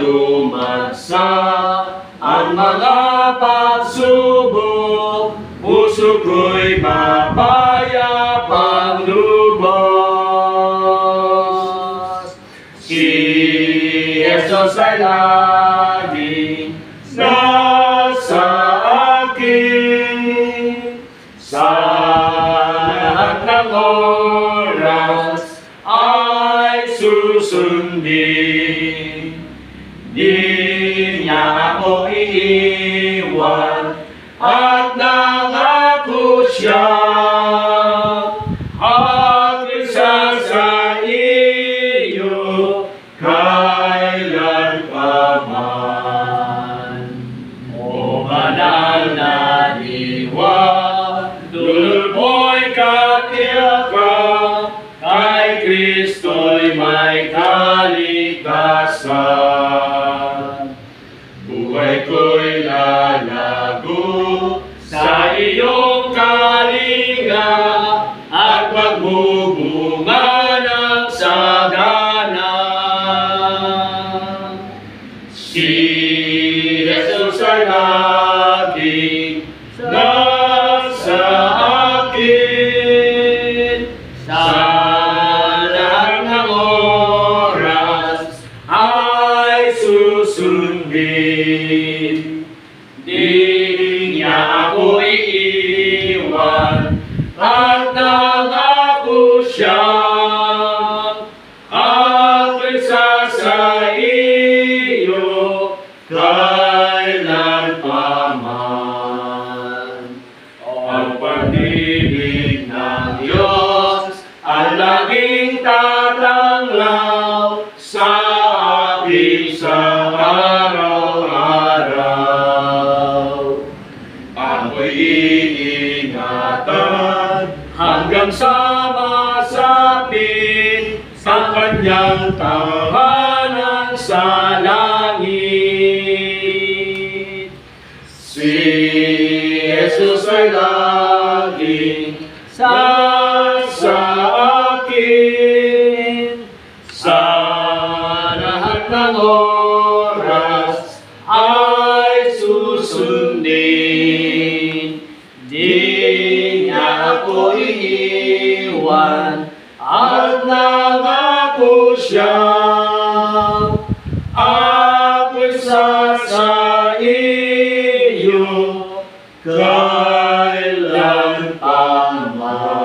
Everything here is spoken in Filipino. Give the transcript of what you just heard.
dumagsa ang mga pagsubok, puso ko'y mapayapang lubos. Si Jesus ay laging nasa akin, sa lahat ng oras ay susundin. Di niya ako iiwan at nangako siya at isa sa iyo kailan pa man. O banal na diwa, dulot mo'y katiyakan, kay Kristo'y may kaligtasan. Buhay ko'y lalago sa iyong kalinga at magbubunga ng sagana. Si Jesus ay laging nasa akin, sa lahat ng oras ay susundin. Di niya ako iiwan at nangako siya at isa sa iyo kailan pa man. Ang pag-ibig ng Diyos ang laging tatanglaw sa akin sa araw-araw. Ako'y iingatan hanggang sa masapit sa kanyang tahanan sa langit. Si Jesus ay laging nasa akin, sa lahat ng oras ay susundin. Di niya ako iiwan at nangako siya ako'y sa iyo kailan pa man.